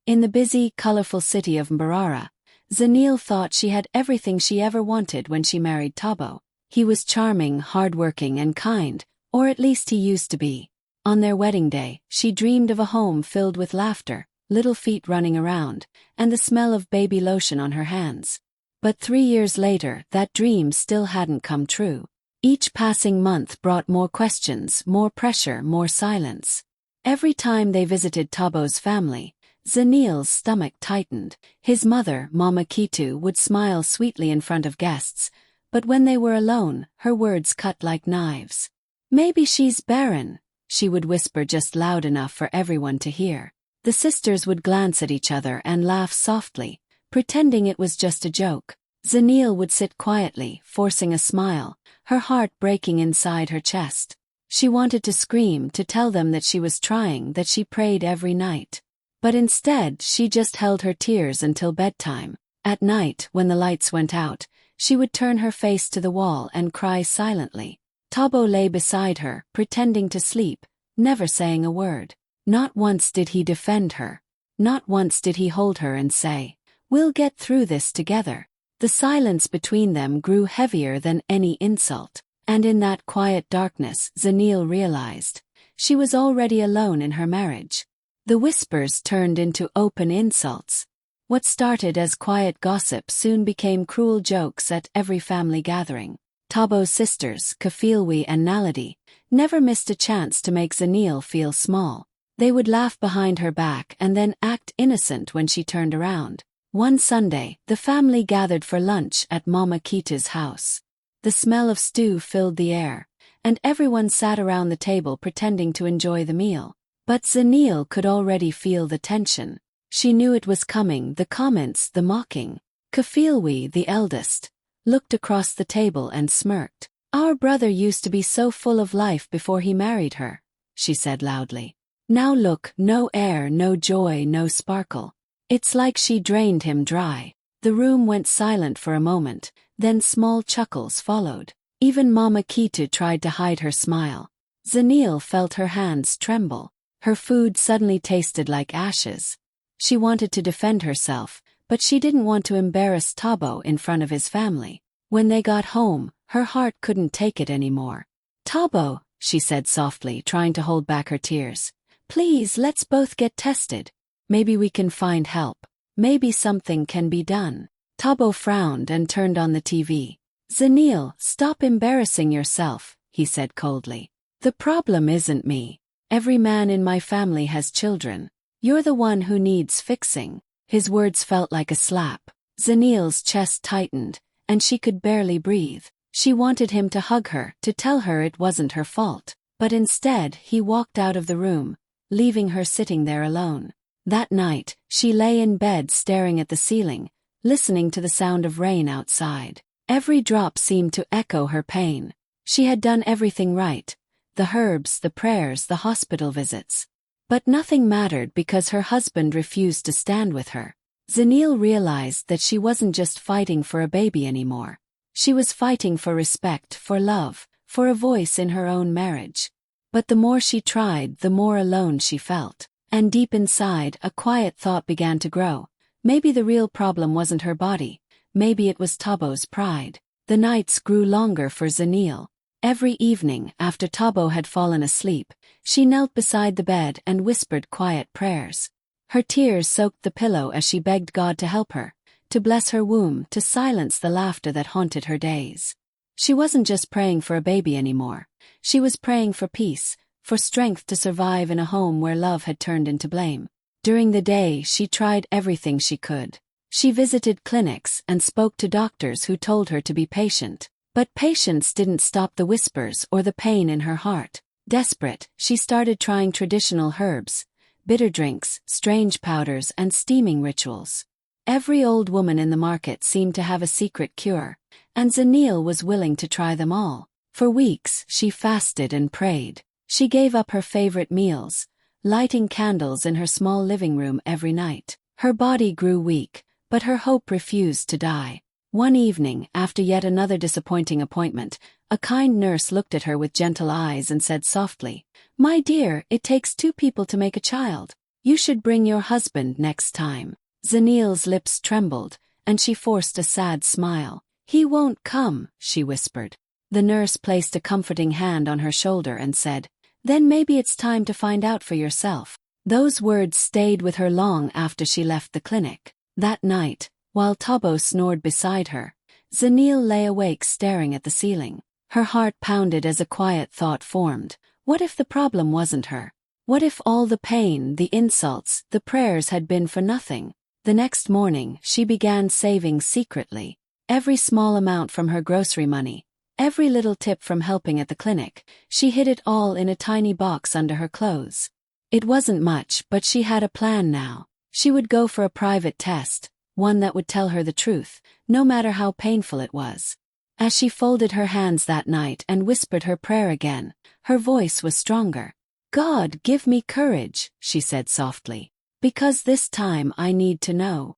In the busy, colorful city of Mbarara, Zanil thought she had everything she ever wanted when she married Tabo. He was charming, hardworking, and kind, or at least he used to be. On their wedding day, she dreamed of a home filled with laughter, little feet running around, and the smell of baby lotion on her hands. But 3 years later, that dream still hadn't come true. Each passing month brought more questions, more pressure, more silence. Every time they visited Tabo's family, Zanil's stomach tightened. His mother, Mama Kitu, would smile sweetly in front of guests, but when they were alone, her words cut like knives. "Maybe she's barren," she would whisper just loud enough for everyone to hear. The sisters would glance at each other and laugh softly, pretending it was just a joke. Zanil would sit quietly, forcing a smile, her heart breaking inside her chest. She wanted to scream, to tell them that she was trying, that she prayed every night. But instead, she just held her tears until bedtime. At night, when the lights went out, she would turn her face to the wall and cry silently. Tabo lay beside her, pretending to sleep, never saying a word. Not once did he defend her. Not once did he hold her and say, "We'll get through this together." The silence between them grew heavier than any insult. And in that quiet darkness, Zanil realized she was already alone in her marriage. The whispers turned into open insults. What started as quiet gossip soon became cruel jokes at every family gathering. Tabo's sisters, Kafilwi and Naledi, never missed a chance to make Zanil feel small. They would laugh behind her back and then act innocent when she turned around. One Sunday, the family gathered for lunch at Mama Kita's house. The smell of stew filled the air, and everyone sat around the table pretending to enjoy the meal. But Zanil could already feel the tension. She knew it was coming, the comments, the mocking. Kafilwi, the eldest, looked across the table and smirked. "Our brother used to be so full of life before he married her," she said loudly. "Now look, no air, no joy, no sparkle. It's like she drained him dry." The room went silent for a moment, then small chuckles followed. Even Mama Kitu tried to hide her smile. Zanil felt her hands tremble. Her food suddenly tasted like ashes. She wanted to defend herself, but she didn't want to embarrass Tabo in front of his family. When they got home, her heart couldn't take it anymore. "Tabo," she said softly, trying to hold back her tears, "please, let's both get tested. Maybe we can find help. Maybe something can be done." Tabo frowned and turned on the TV. "Zanil, stop embarrassing yourself," he said coldly. "The problem isn't me. Every man in my family has children. You're the one who needs fixing." His words felt like a slap. Zanil's chest tightened, and she could barely breathe. She wanted him to hug her, to tell her it wasn't her fault. But instead, he walked out of the room, leaving her sitting there alone. That night, she lay in bed staring at the ceiling, listening to the sound of rain outside. Every drop seemed to echo her pain. She had done everything right. The herbs, the prayers, the hospital visits. But nothing mattered because her husband refused to stand with her. Zanil realized that she wasn't just fighting for a baby anymore. She was fighting for respect, for love, for a voice in her own marriage. But the more she tried, the more alone she felt. And deep inside, a quiet thought began to grow. Maybe the real problem wasn't her body. Maybe it was Tabo's pride. The nights grew longer for Zanil. Every evening, after Tabo had fallen asleep, she knelt beside the bed and whispered quiet prayers. Her tears soaked the pillow as she begged God to help her, to bless her womb, to silence the laughter that haunted her days. She wasn't just praying for a baby anymore. She was praying for peace, for strength to survive in a home where love had turned into blame. During the day, she tried everything she could. She visited clinics and spoke to doctors who told her to be patient. But patience didn't stop the whispers or the pain in her heart. Desperate, she started trying traditional herbs, bitter drinks, strange powders, and steaming rituals. Every old woman in the market seemed to have a secret cure, and Zanil was willing to try them all. For weeks, she fasted and prayed. She gave up her favorite meals, lighting candles in her small living room every night. Her body grew weak, but her hope refused to die. One evening, after yet another disappointing appointment, a kind nurse looked at her with gentle eyes and said softly, "My dear, it takes 2 people to make a child. You should bring your husband next time. Zanil's lips trembled, and she forced a sad smile. He won't come, she whispered. The nurse placed a comforting hand on her shoulder and said, Then maybe it's time to find out for yourself. Those words stayed with her long after she left the clinic. That night, while Tabo snored beside her, Zanil lay awake staring at the ceiling. Her heart pounded as a quiet thought formed. What if the problem wasn't her? What if all the pain, the insults, the prayers had been for nothing? The next morning, she began saving secretly. Every small amount from her grocery money, every little tip from helping at the clinic, she hid it all in a tiny box under her clothes. It wasn't much, but she had a plan now. She would go for a private test, one that would tell her the truth, no matter how painful it was. As she folded her hands that night and whispered her prayer again, her voice was stronger. God, give me courage, she said softly, because this time I need to know.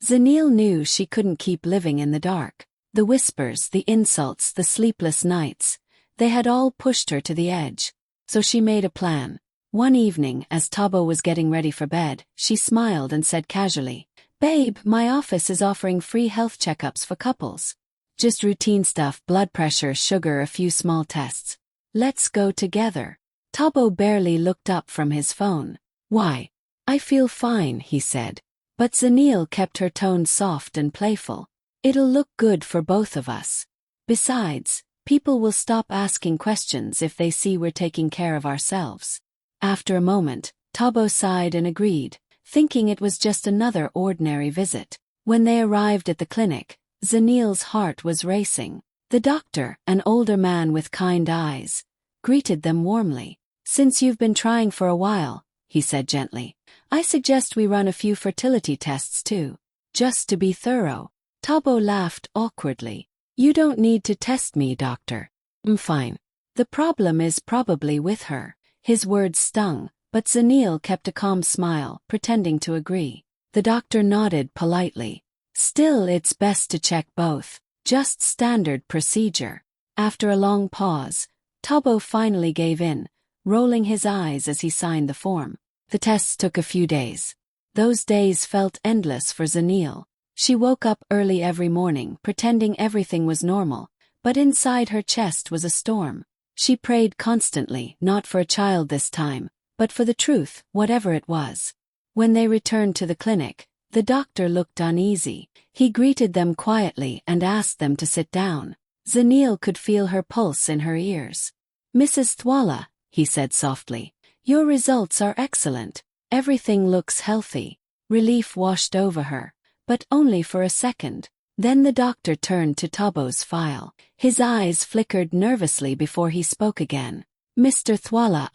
Zanil knew she couldn't keep living in the dark. The whispers, the insults, the sleepless nights, they had all pushed her to the edge. So she made a plan. One evening, as Tabo was getting ready for bed, she smiled and said casually, Babe, my office is offering free health checkups for couples. Just routine stuff, blood pressure, sugar, a few small tests. Let's go together. Tabo barely looked up from his phone. Why? I feel fine, he said. But Zanil kept her tone soft and playful. It'll look good for both of us. Besides, people will stop asking questions if they see we're taking care of ourselves. After a moment, Tabo sighed and agreed, thinking it was just another ordinary visit. When they arrived at the clinic, Zanil's heart was racing. The doctor, an older man with kind eyes, greeted them warmly. Since you've been trying for a while, he said gently, I suggest we run a few fertility tests too. Just to be thorough. Tabo laughed awkwardly. You don't need to test me, doctor. I'm fine. The problem is probably with her. His words stung, but Zanil kept a calm smile, pretending to agree. The doctor nodded politely. Still, it's best to check both. Just standard procedure. After a long pause, Tabo finally gave in, rolling his eyes as he signed the form. The tests took a few days. Those days felt endless for Zanil. She woke up early every morning, pretending everything was normal, but inside her chest was a storm. She prayed constantly, not for a child this time, but for the truth, whatever it was. When they returned to the clinic, the doctor looked uneasy. He greeted them quietly and asked them to sit down. Zanil could feel her pulse in her ears. Mrs. Thwala, he said softly, your results are excellent. Everything looks healthy. Relief washed over her, but only for a second. Then the doctor turned to Tabo's file. His eyes flickered nervously before he spoke again. Mr. Thwala,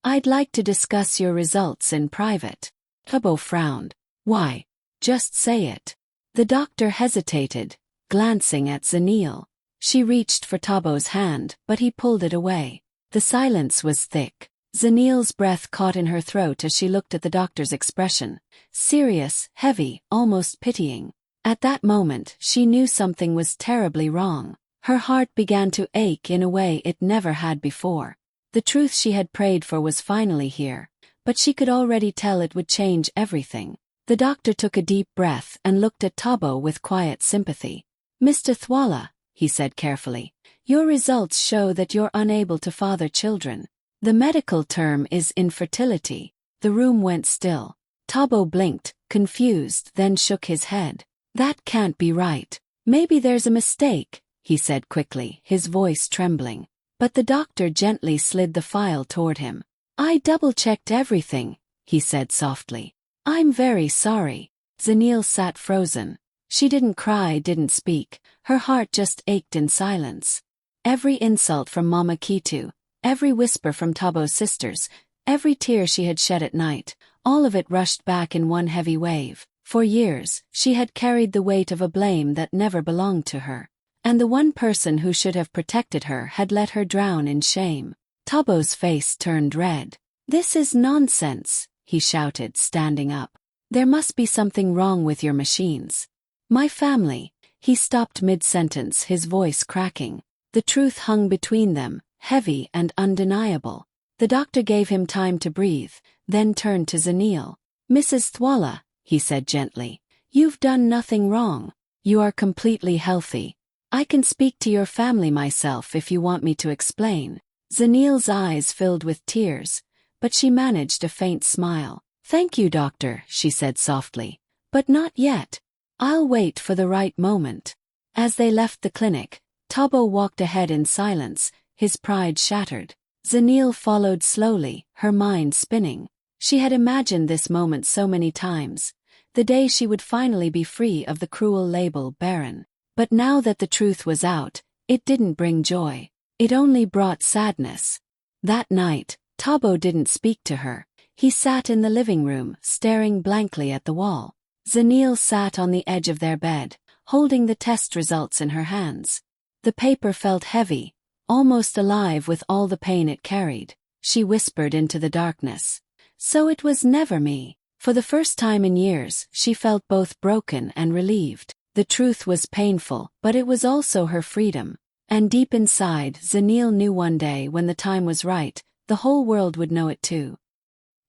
I'd like to discuss your results in private. Tabo frowned. Why? Just say it. The doctor hesitated, glancing at Zanil. She reached for Tabo's hand, but he pulled it away. The silence was thick. Zanil's breath caught in her throat as she looked at the doctor's expression. Serious, heavy, almost pitying. At that moment, she knew something was terribly wrong. Her heart began to ache in a way it never had before. The truth she had prayed for was finally here, but she could already tell it would change everything. The doctor took a deep breath and looked at Tabo with quiet sympathy. Mr. Thwala, he said carefully, your results show that you're unable to father children. The medical term is infertility. The room went still. Tabo blinked, confused, then shook his head. That can't be right. Maybe there's a mistake, he said quickly, his voice trembling. But the doctor gently slid the file toward him. I double-checked everything, he said softly. I'm very sorry. Zanil sat frozen. She didn't cry, didn't speak. Her heart just ached in silence. Every insult from Mama Kitu, every whisper from Tabo's sisters, every tear she had shed at night, all of it rushed back in one heavy wave. For years, she had carried the weight of a blame that never belonged to her. And the one person who should have protected her had let her drown in shame. Tabo's face turned red. This is nonsense, he shouted, standing up. There must be something wrong with your machines. My family. He stopped mid-sentence, his voice cracking. The truth hung between them, heavy and undeniable. The doctor gave him time to breathe, then turned to Zanil. "Mrs. Thwala," he said gently, "you've done nothing wrong. You are completely healthy. I can speak to your family myself if you want me to explain." Zanil's eyes filled with tears, but she managed a faint smile. "Thank you, doctor," she said softly, "but not yet. I'll wait for the right moment." As they left the clinic, Tabo walked ahead in silence, his pride shattered. Zanil followed slowly, her mind spinning. She had imagined this moment so many times, the day she would finally be free of the cruel label barren. But now that the truth was out, it didn't bring joy. It only brought sadness. That night, Tabo didn't speak to her. He sat in the living room, staring blankly at the wall. Zanil sat on the edge of their bed, holding the test results in her hands. The paper felt heavy, almost alive with all the pain it carried. She whispered into the darkness, "So it was never me." For the first time in years, she felt both broken and relieved. The truth was painful, but it was also her freedom. And deep inside, Zanil knew one day when the time was right, the whole world would know it too.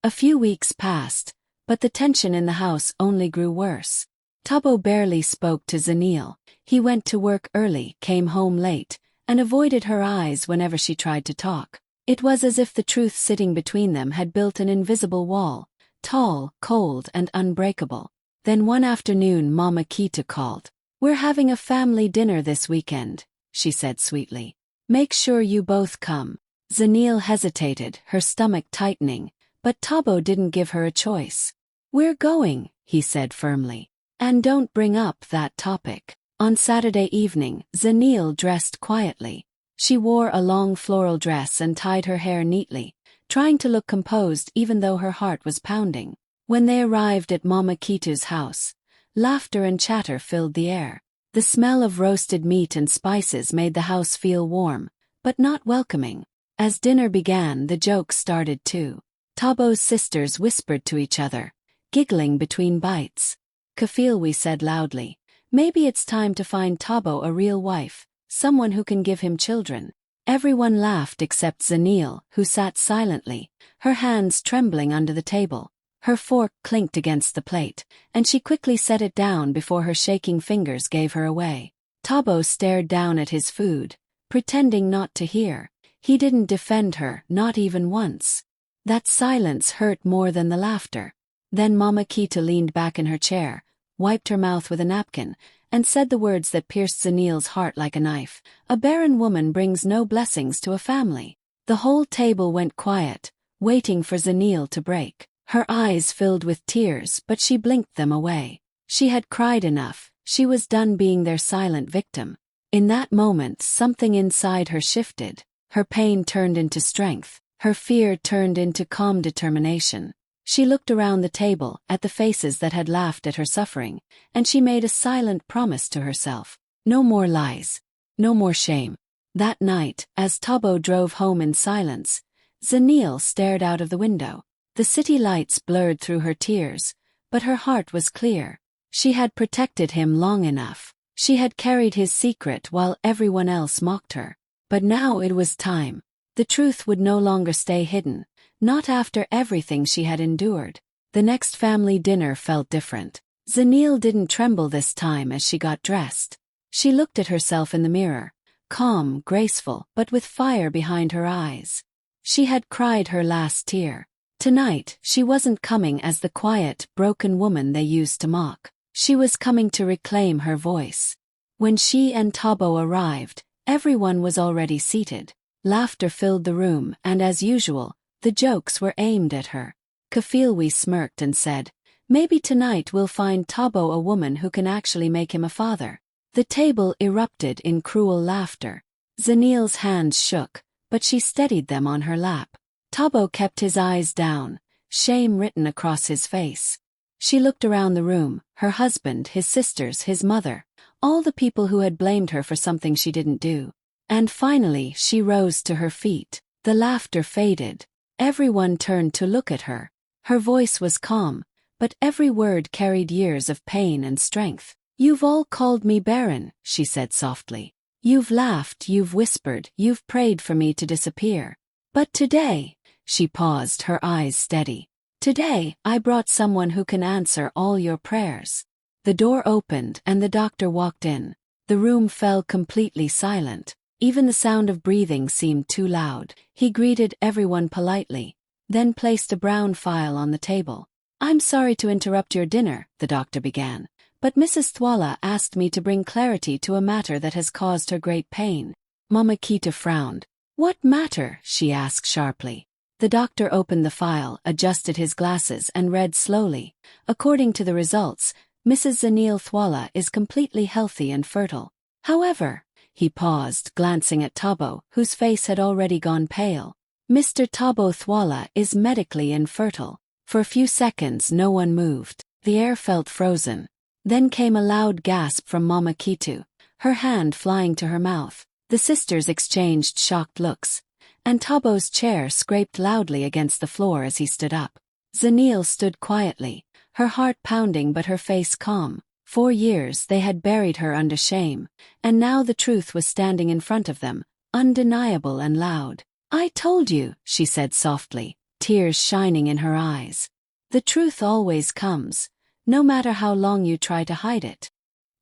A few weeks passed, but the tension in the house only grew worse. Tabo barely spoke to Zanil. He went to work early, came home late, and avoided her eyes whenever she tried to talk. It was as if the truth sitting between them had built an invisible wall, tall, cold, and unbreakable. Then one afternoon Mama Kita called. "We're having a family dinner this weekend," she said sweetly. "Make sure you both come." Zanil hesitated, her stomach tightening, but Tabo didn't give her a choice. "We're going," he said firmly. "And don't bring up that topic." On Saturday evening, Zanil dressed quietly. She wore a long floral dress and tied her hair neatly, trying to look composed even though her heart was pounding. When they arrived at Mama Kitu's house, laughter and chatter filled the air. The smell of roasted meat and spices made the house feel warm, but not welcoming. As dinner began, the jokes started too. Tabo's sisters whispered to each other, giggling between bites. Kafilwi said loudly, "Maybe it's time to find Tabo a real wife, someone who can give him children." Everyone laughed except Zanil, who sat silently, her hands trembling under the table. Her fork clinked against the plate, and she quickly set it down before her shaking fingers gave her away. Tabo stared down at his food, pretending not to hear. He didn't defend her, not even once. That silence hurt more than the laughter. Then Mama Kita leaned back in her chair, wiped her mouth with a napkin, and said the words that pierced Zanil's heart like a knife. "A barren woman brings no blessings to a family." The whole table went quiet, waiting for Zanil to break. Her eyes filled with tears, but she blinked them away. She had cried enough. She was done being their silent victim. In that moment, something inside her shifted. Her pain turned into strength. Her fear turned into calm determination. She looked around the table, at the faces that had laughed at her suffering, and she made a silent promise to herself. No more lies. No more shame. That night, as Tabo drove home in silence, Zanil stared out of the window. The city lights blurred through her tears, but her heart was clear. She had protected him long enough. She had carried his secret while everyone else mocked her. But now it was time. The truth would no longer stay hidden, not after everything she had endured. The next family dinner felt different. Zanil didn't tremble this time as she got dressed. She looked at herself in the mirror, calm, graceful, but with fire behind her eyes. She had cried her last tear. Tonight, she wasn't coming as the quiet, broken woman they used to mock. She was coming to reclaim her voice. When she and Tabo arrived, everyone was already seated. Laughter filled the room, and as usual, the jokes were aimed at her. Kafilwi smirked and said, "Maybe tonight we'll find Tabo a woman who can actually make him a father." The table erupted in cruel laughter. Zanil's hands shook, but she steadied them on her lap. Tabo kept his eyes down, shame written across his face. She looked around the room, her husband, his sisters, his mother, all the people who had blamed her for something she didn't do. And finally she rose to her feet. The laughter faded. Everyone turned to look at her. Her voice was calm, but every word carried years of pain and strength. "You've all called me barren," she said softly. "You've laughed, you've whispered, you've prayed for me to disappear. But today," She paused, her eyes steady. Today, I brought someone who can answer all your prayers. The door opened and the doctor walked in. The room fell completely silent. Even the sound of breathing seemed too loud. He greeted everyone politely, then placed a brown file on the table. I'm sorry to interrupt your dinner, the doctor began, but Mrs. Thwala asked me to bring clarity to a matter that has caused her great pain. Mama Kita frowned. What matter? She asked sharply. The doctor opened the file, adjusted his glasses and read slowly. According to the results, Mrs. Zanil Thwala is completely healthy and fertile. However, he paused, glancing at Tabo, whose face had already gone pale. Mr. Tabo Thwala is medically infertile. For a few seconds no one moved. The air felt frozen. Then came a loud gasp from Mama Kitu, her hand flying to her mouth. The sisters exchanged shocked looks, and Tabo's chair scraped loudly against the floor as he stood up. Zanil stood quietly, her heart pounding but her face calm. 4 years they had buried her under shame, and now the truth was standing in front of them, undeniable and loud. I told you, she said softly, tears shining in her eyes. The truth always comes, no matter how long you try to hide it.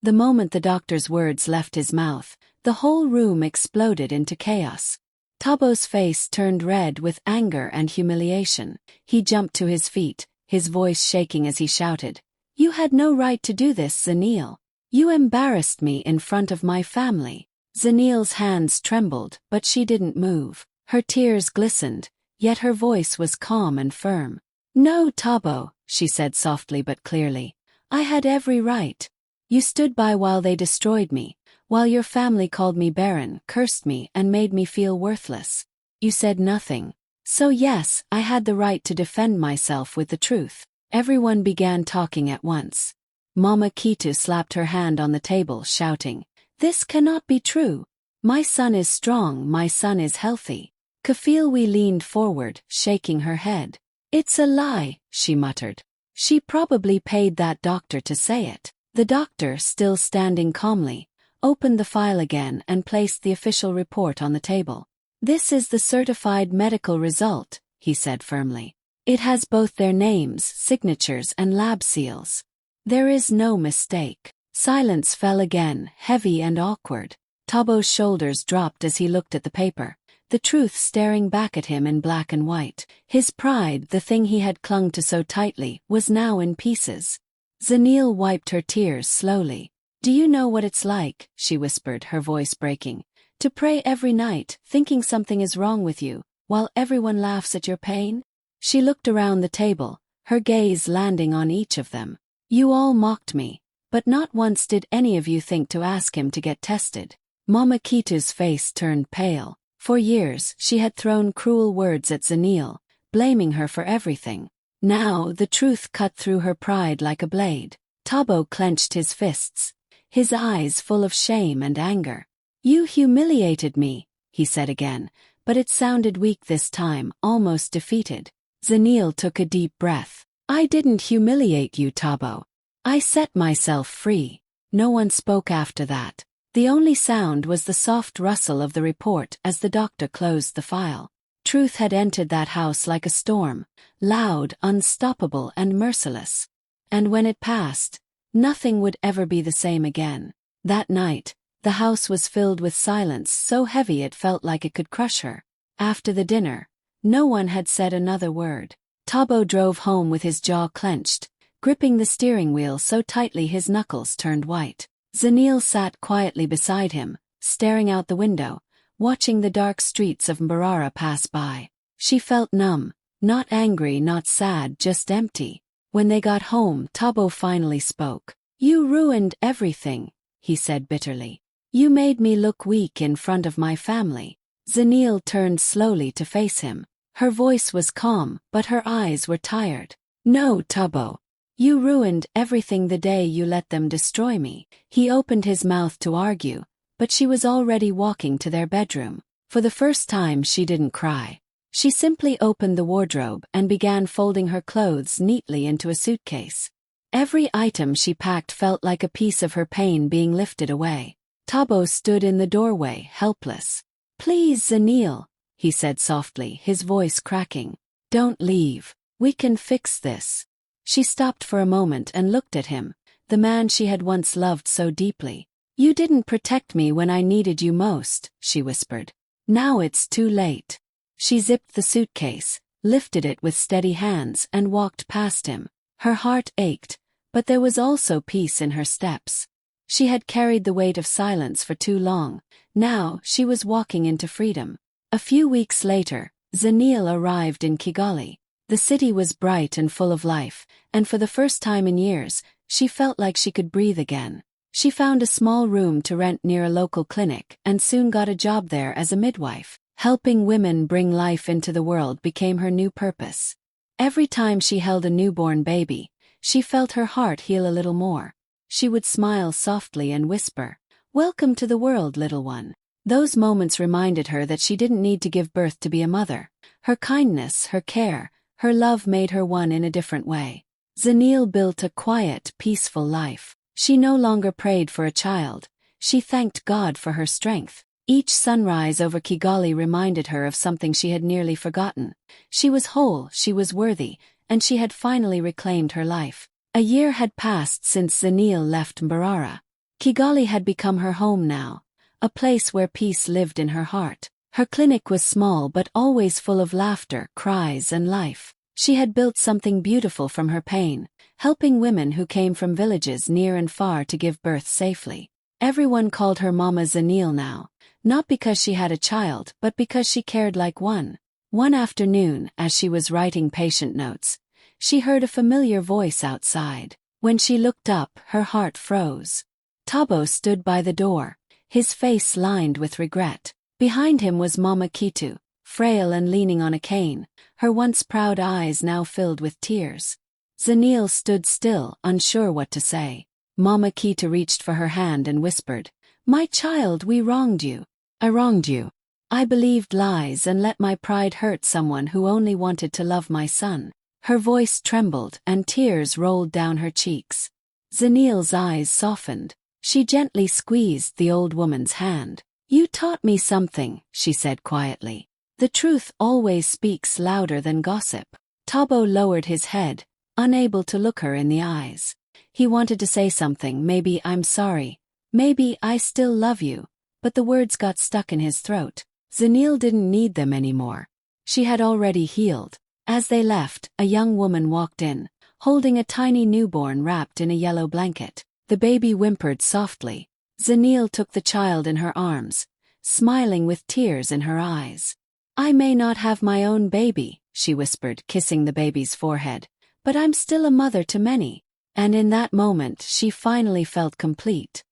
The moment the doctor's words left his mouth, the whole room exploded into chaos. Tabo's face turned red with anger and humiliation. He jumped to his feet, his voice shaking as he shouted, You had no right to do this, Zanil. You embarrassed me in front of my family. Zanil's hands trembled, but she didn't move. Her tears glistened, yet her voice was calm and firm. No, Tabo, she said softly but clearly. I had every right. You stood by while they destroyed me, while your family called me barren, cursed me and made me feel worthless. You said nothing. So yes, I had the right to defend myself with the truth. Everyone began talking at once. Mama Kitu slapped her hand on the table, shouting, This cannot be true. My son is strong, my son is healthy. Kafilwi leaned forward, shaking her head. It's a lie, she muttered. She probably paid that doctor to say it. The doctor, still standing calmly, opened the file again and placed the official report on the table. This is the certified medical result, he said firmly. It has both their names, signatures and lab seals. There is no mistake. Silence fell again, heavy and awkward. Tabo's shoulders dropped as he looked at the paper, the truth staring back at him in black and white. His pride, the thing he had clung to so tightly, was now in pieces. Zanil wiped her tears slowly. Do you know what it's like, she whispered, her voice breaking, to pray every night, thinking something is wrong with you, while everyone laughs at your pain? She looked around the table, her gaze landing on each of them. You all mocked me, but not once did any of you think to ask him to get tested. Mama Kitu's face turned pale. For years, she had thrown cruel words at Zanil, blaming her for everything. Now, the truth cut through her pride like a blade. Tabo clenched his fists, his eyes full of shame and anger. You humiliated me, he said again, but it sounded weak this time, almost defeated. Zanil took a deep breath. I didn't humiliate you, Tabo. I set myself free. No one spoke after that. The only sound was the soft rustle of the report as the doctor closed the file. Truth had entered that house like a storm, loud, unstoppable and merciless. And when it passed, nothing would ever be the same again. That night, the house was filled with silence so heavy it felt like it could crush her. After the dinner, no one had said another word. Tabo drove home with his jaw clenched, gripping the steering wheel so tightly his knuckles turned white. Zanil sat quietly beside him, staring out the window, watching the dark streets of Mbarara pass by. She felt numb, not angry, not sad, just empty. When they got home, Tabo finally spoke. You ruined everything, he said bitterly. You made me look weak in front of my family. Zanil turned slowly to face him. Her voice was calm, but her eyes were tired. No, Tabo. You ruined everything the day you let them destroy me. He opened his mouth to argue, but she was already walking to their bedroom. For the first time she didn't cry. She simply opened the wardrobe and began folding her clothes neatly into a suitcase. Every item she packed felt like a piece of her pain being lifted away. Tabo stood in the doorway, helpless. Please, Zanil, he said softly, his voice cracking. Don't leave. We can fix this. She stopped for a moment and looked at him, the man she had once loved so deeply. You didn't protect me when I needed you most, she whispered. Now it's too late. She zipped the suitcase, lifted it with steady hands and walked past him. Her heart ached, but there was also peace in her steps. She had carried the weight of silence for too long. Now she was walking into freedom. A few weeks later, Zanil arrived in Kigali. The city was bright and full of life, and for the first time in years, she felt like she could breathe again. She found a small room to rent near a local clinic and soon got a job there as a midwife. Helping women bring life into the world became her new purpose. Every time she held a newborn baby, she felt her heart heal a little more. She would smile softly and whisper, "Welcome to the world, little one." Those moments reminded her that she didn't need to give birth to be a mother. Her kindness, her care, her love made her one in a different way. Zanil built a quiet, peaceful life. She no longer prayed for a child. She thanked God for her strength. Each sunrise over Kigali reminded her of something she had nearly forgotten. She was whole, she was worthy, and she had finally reclaimed her life. A year had passed since Zanil left Mbarara. Kigali had become her home now, a place where peace lived in her heart. Her clinic was small but always full of laughter, cries and life. She had built something beautiful from her pain, helping women who came from villages near and far to give birth safely. Everyone called her Mama Zanil now, not because she had a child but because she cared like one. One afternoon, as she was writing patient notes, she heard a familiar voice outside. When she looked up, her heart froze. Tabo stood by the door, his face lined with regret. Behind him was Mama Kitu, frail and leaning on a cane, her once proud eyes now filled with tears. Zanil stood still, unsure what to say. Mama Kitu reached for her hand and whispered, "My child, we wronged you. I wronged you. I believed lies and let my pride hurt someone who only wanted to love my son." Her voice trembled and tears rolled down her cheeks. Zanil's eyes softened. She gently squeezed the old woman's hand. "You taught me something," she said quietly. "The truth always speaks louder than gossip." Tabo lowered his head, unable to look her in the eyes. He wanted to say something, maybe "I'm sorry," maybe "I still love you," but the words got stuck in his throat. Zanil didn't need them anymore. She had already healed. As they left, a young woman walked in, holding a tiny newborn wrapped in a yellow blanket. The baby whimpered softly. Zanil took the child in her arms, smiling with tears in her eyes. "I may not have my own baby," she whispered, kissing the baby's forehead, "but I'm still a mother to many." And in that moment she finally felt complete.